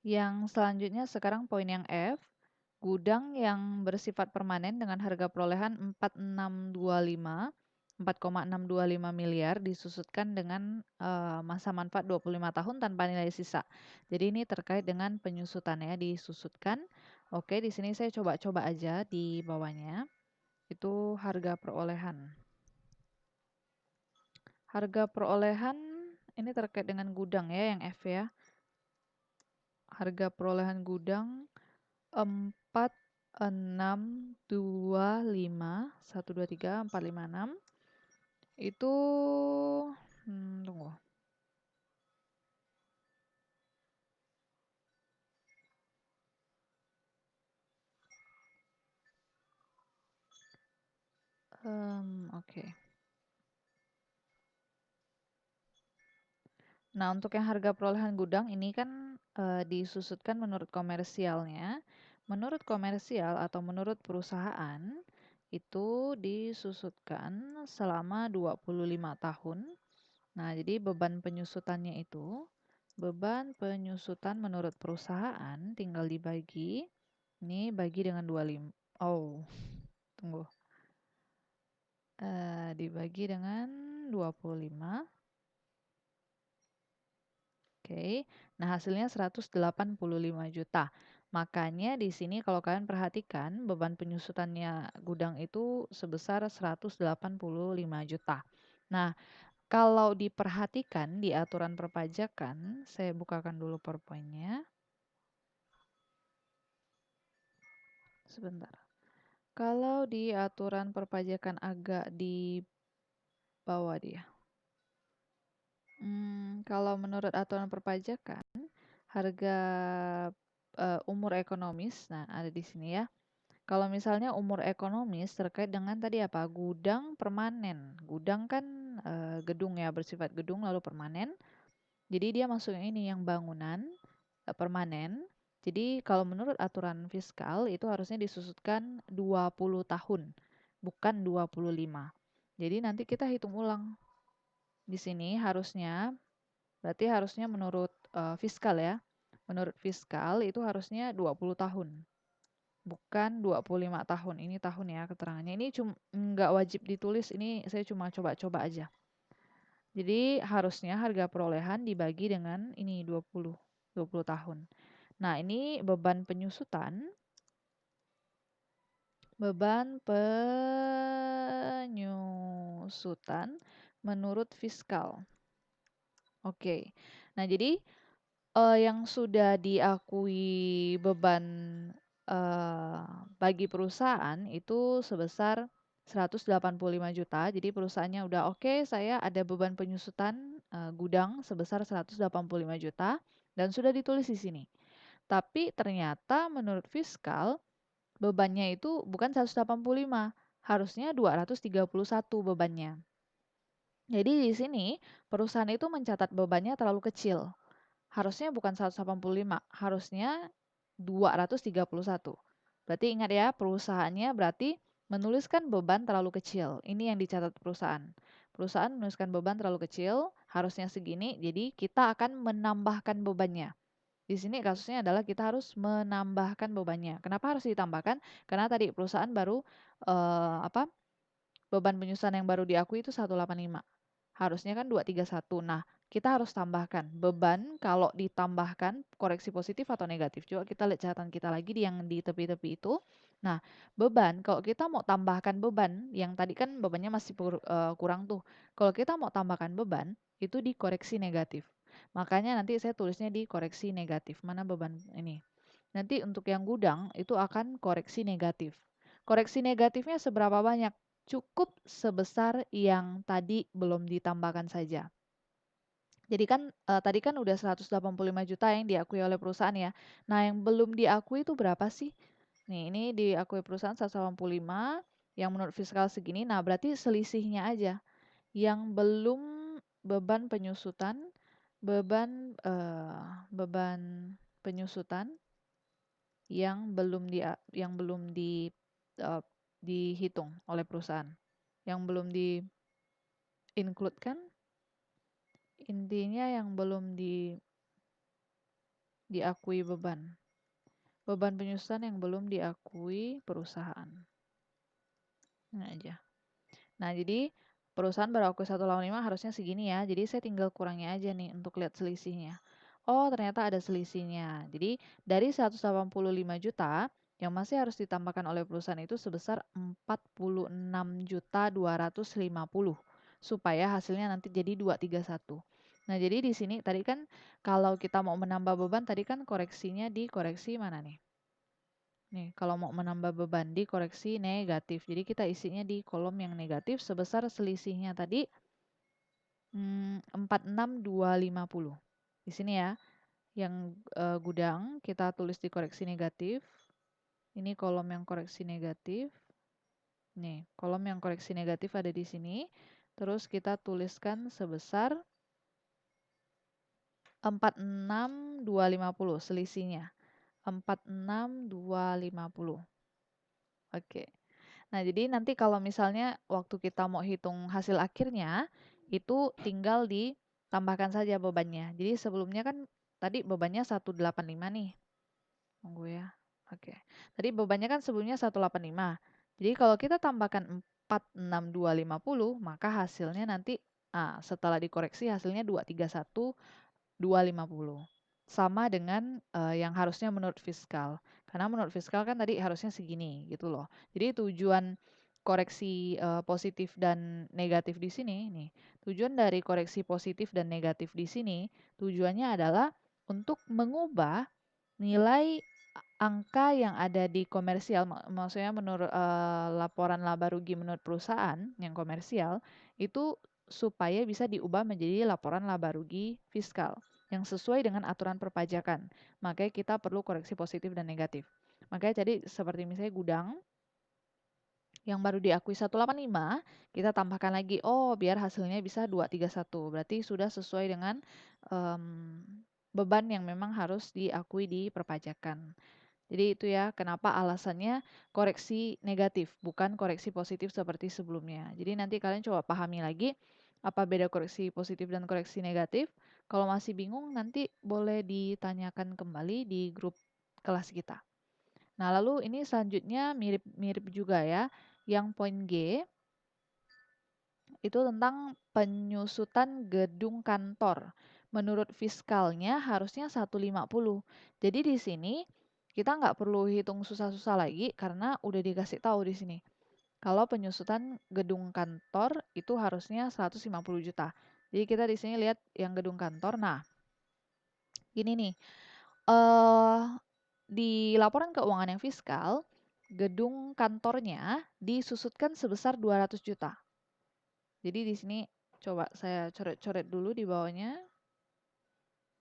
Yang selanjutnya sekarang poin yang F, gudang yang bersifat permanen dengan harga perolehan 4,625 miliar disusutkan dengan masa manfaat 25 tahun tanpa nilai sisa. Jadi ini terkait dengan penyusutannya disusutkan. Oke, di sini saya coba-coba aja di bawahnya. Itu harga perolehan. Harga perolehan ini terkait dengan gudang ya yang F ya. Harga perolehan gudang 4,625 1 2 3 4 5 6 itu tunggu. Oke. Nah, untuk yang harga perolehan gudang ini kan disusutkan menurut komersialnya. Menurut komersial atau menurut perusahaan itu disusutkan selama 25 tahun. Nah, jadi beban penyusutannya itu, beban penyusutan menurut perusahaan tinggal dibagi. Ini bagi dengan 25. Oh, tunggu. Dibagi dengan 25. Oke. Nah, hasilnya 185 juta. Makanya di sini kalau kalian perhatikan beban penyusutannya gudang itu sebesar 185 juta. Nah, kalau diperhatikan di aturan perpajakan, saya bukakan dulu PowerPoint-nya. Sebentar. Kalau di aturan perpajakan agak di bawah dia. Kalau menurut aturan perpajakan, harga umur ekonomis, nah ada di sini ya. Kalau misalnya umur ekonomis terkait dengan tadi apa? Gudang permanen. Gudang kan gedung ya, bersifat gedung lalu permanen. Jadi dia masuknya ini yang bangunan permanen. Jadi kalau menurut aturan fiskal itu harusnya disusutkan 20 tahun, bukan 25. Jadi nanti kita hitung ulang. Di sini berarti harusnya menurut fiskal ya. Menurut fiskal itu harusnya 20 tahun, bukan 25 tahun. Ini tahun ya keterangannya. Ini cuma nggak wajib ditulis, ini saya cuma coba-coba aja. Jadi harusnya harga perolehan dibagi dengan ini 20 tahun. Nah, ini beban penyusutan. Beban penyusutan menurut fiskal. Oke. Nah, jadi yang sudah diakui beban eh, bagi perusahaan itu sebesar 185 juta. Jadi perusahaannya udah oke, saya ada beban penyusutan gudang sebesar 185 juta dan sudah ditulis di sini. Tapi ternyata menurut fiskal bebannya itu bukan 185, harusnya 231 bebannya. Jadi di sini perusahaan itu mencatat bebannya terlalu kecil. Harusnya bukan 185, harusnya 231. Berarti ingat ya, perusahaannya berarti menuliskan beban terlalu kecil. Ini yang dicatat perusahaan. Perusahaan menuliskan beban terlalu kecil, harusnya segini, jadi kita akan menambahkan bebannya. Di sini kasusnya adalah kita harus menambahkan bebannya. Kenapa harus ditambahkan? Karena tadi perusahaan baru apa? Beban penyusutan yang baru diakui itu 185. Harusnya kan 231. Nah, kita harus tambahkan beban kalau ditambahkan koreksi positif atau negatif. Coba kita lihat catatan kita lagi di yang di tepi-tepi itu. Nah, beban kalau kita mau tambahkan beban yang tadi kan bebannya masih kurang tuh. Kalau kita mau tambahkan beban itu dikoreksi negatif. Makanya nanti saya tulisnya di koreksi negatif. Mana beban ini? Nanti untuk yang gudang itu akan koreksi negatif. Koreksi negatifnya seberapa banyak? Cukup sebesar yang tadi belum ditambahkan saja. Jadi kan tadi kan udah 185 juta yang diakui oleh perusahaan ya. Nah, yang belum diakui itu berapa sih? Nih, ini diakui perusahaan 185, yang menurut fiskal segini. Nah, berarti selisihnya aja. Yang belum beban penyusutan, beban penyusutan yang belum eh, dihitung oleh perusahaan, yang belum di include kan, intinya yang belum diakui beban. Beban penyusutan yang belum diakui perusahaan. Ini aja. Nah, jadi perusahaan baru akui 185 harusnya segini ya. Jadi saya tinggal kurangnya aja nih untuk lihat selisihnya. Oh, ternyata ada selisihnya. Jadi dari 185 juta yang masih harus ditambahkan oleh perusahaan itu sebesar 46.250 supaya hasilnya nanti jadi 231. Nah, jadi di sini tadi kan kalau kita mau menambah beban tadi kan koreksinya di koreksi mana nih? Nih, kalau mau menambah beban di koreksi negatif. Jadi kita isinya di kolom yang negatif sebesar selisihnya tadi 46.250. Di sini ya, yang gudang kita tulis di koreksi negatif. Ini kolom yang koreksi negatif. Nih, kolom yang koreksi negatif ada di sini. Terus kita tuliskan sebesar 46.250 selisihnya. 46.250. Oke. Nah, jadi nanti kalau misalnya waktu kita mau hitung hasil akhirnya, itu tinggal ditambahkan saja bebannya. Jadi sebelumnya kan tadi bebannya 185 nih. Tunggu ya. Oke. Tadi bebannya kan sebelumnya 185. Jadi kalau kita tambahkan 46250, maka hasilnya nanti setelah dikoreksi hasilnya 231.250. Sama dengan yang harusnya menurut fiskal. Karena menurut fiskal kan tadi harusnya segini gitu loh. Jadi tujuan koreksi positif dan negatif di sini nih. Tujuan dari koreksi positif dan negatif di sini tujuannya adalah untuk mengubah nilai angka yang ada di komersial, maksudnya menurut laporan laba rugi menurut perusahaan yang komersial itu supaya bisa diubah menjadi laporan laba rugi fiskal yang sesuai dengan aturan perpajakan. Makanya kita perlu koreksi positif dan negatif. Makanya jadi seperti misalnya gudang yang baru diakui 185, kita tambahkan lagi, oh biar hasilnya bisa 231. Berarti sudah sesuai dengan beban yang memang harus diakui di perpajakan. Jadi itu ya kenapa alasannya koreksi negatif, bukan koreksi positif seperti sebelumnya. Jadi nanti kalian coba pahami lagi apa beda koreksi positif dan koreksi negatif. Kalau masih bingung nanti boleh ditanyakan kembali di grup kelas kita. Nah, lalu ini selanjutnya mirip-mirip juga ya. Yang poin G itu tentang penyusutan gedung kantor. Menurut fiskalnya harusnya 150. Jadi di sini kita nggak perlu hitung susah-susah lagi karena udah dikasih tahu di sini. Kalau penyusutan gedung kantor itu harusnya 150 juta. Jadi kita di sini lihat yang gedung kantor. Nah, gini nih. eh di laporan keuangan yang fiskal, gedung kantornya disusutkan sebesar 200 juta. Jadi di sini coba saya coret-coret dulu di bawahnya.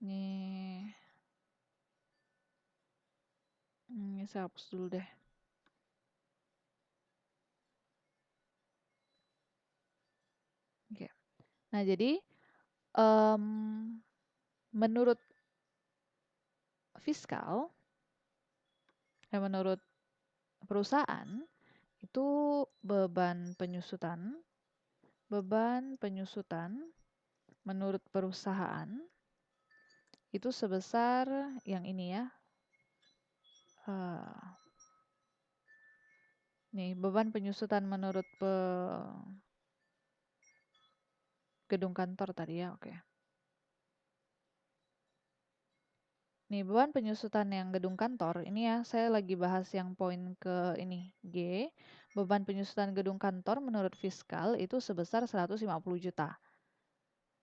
Nih, ini saya hapus dulu deh. Oke. Nah, jadi menurut fiskal, menurut perusahaan itu beban penyusutan menurut perusahaan itu sebesar yang ini ya. Nih, beban penyusutan menurut gedung kantor tadi ya, oke. Nih, beban penyusutan yang gedung kantor, ini ya, saya lagi bahas yang poin ke ini, G. Beban penyusutan gedung kantor menurut fiskal itu sebesar 150 juta.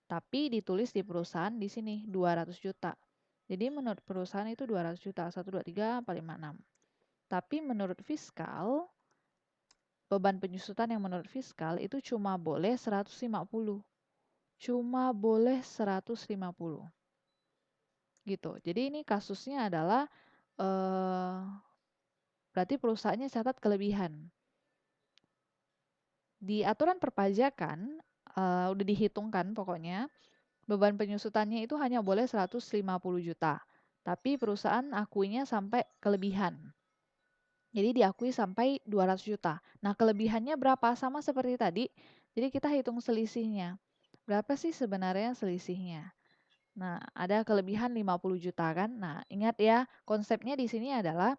Tapi ditulis di perusahaan di sini 200 juta. Jadi menurut perusahaan itu 200 juta, 1, 2, 3, 4, 5, 6. Tapi menurut fiskal, beban penyusutan yang menurut fiskal itu cuma boleh 150. Cuma boleh 150. Gitu. Jadi ini kasusnya adalah berarti perusahaannya catat kelebihan. Di aturan perpajakan udah dihitungkan pokoknya beban penyusutannya itu hanya boleh 150 juta. Tapi perusahaan akuinya sampai kelebihan. Jadi diakui sampai 200 juta. Nah, kelebihannya berapa? Sama seperti tadi. Jadi kita hitung selisihnya. Berapa sih sebenarnya selisihnya? Nah, ada kelebihan 50 juta kan? Nah, ingat ya, konsepnya di sini adalah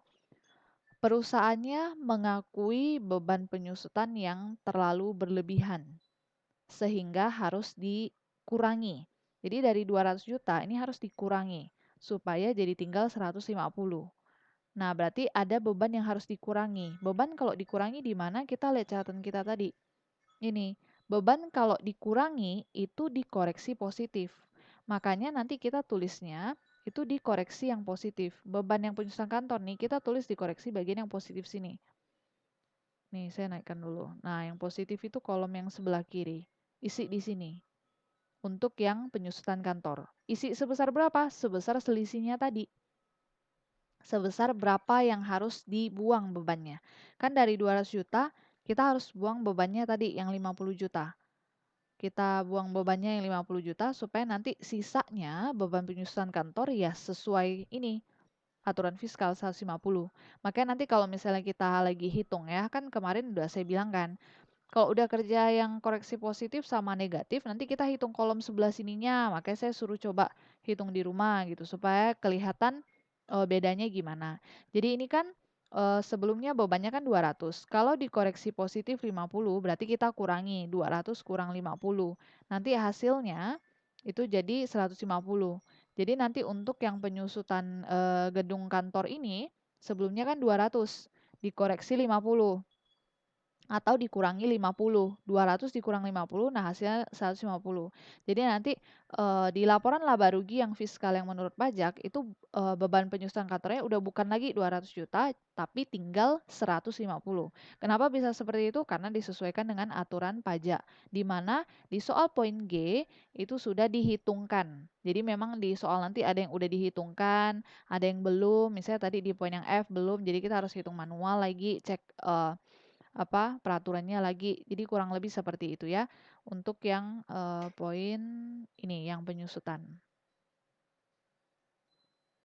perusahaannya mengakui beban penyusutan yang terlalu berlebihan sehingga harus dikurangi. Jadi dari 200 juta ini harus dikurangi supaya jadi tinggal 150. Nah, berarti ada beban yang harus dikurangi. Beban kalau dikurangi di mana? Kita lihat catatan kita tadi. Ini, beban kalau dikurangi itu dikoreksi positif. Makanya nanti kita tulisnya itu dikoreksi yang positif. Beban yang penyusutan kantor nih, kita tulis dikoreksi bagian yang positif sini. Nih, saya naikkan dulu. Nah, yang positif itu kolom yang sebelah kiri. Isi di sini. Untuk yang penyusutan kantor. Isi sebesar berapa? Sebesar selisihnya tadi. Sebesar berapa yang harus dibuang bebannya. Kan dari 200 juta, kita harus buang bebannya tadi yang 50 juta. Kita buang bebannya yang 50 juta supaya nanti sisanya beban penyusutan kantor ya sesuai ini aturan fiskal 150. Makanya nanti kalau misalnya kita lagi hitung ya, kan kemarin udah saya bilang kan, kalau udah kerja yang koreksi positif sama negatif, nanti kita hitung kolom sebelah sininya. Makanya saya suruh coba hitung di rumah gitu supaya kelihatan bedanya gimana. Jadi ini kan sebelumnya bebannya kan 200. Kalau dikoreksi positif 50, berarti kita kurangi 200 kurang 50. Nanti hasilnya itu jadi 150. Jadi nanti untuk yang penyusutan gedung kantor ini sebelumnya kan 200, dikoreksi 50 atau dikurangi 50, 200 dikurang 50, nah hasilnya 150. Jadi nanti di laporan laba rugi yang fiskal yang menurut pajak itu beban penyusutan kantornya udah bukan lagi 200 juta tapi tinggal 150. Kenapa bisa seperti itu? Karena disesuaikan dengan aturan pajak di mana di soal poin G itu sudah dihitungkan. Jadi memang di soal nanti ada yang udah dihitungkan, ada yang belum. Misalnya tadi di poin yang F belum, jadi kita harus hitung manual lagi, cek peraturannya lagi. Jadi kurang lebih seperti itu ya untuk yang poin ini yang penyusutan.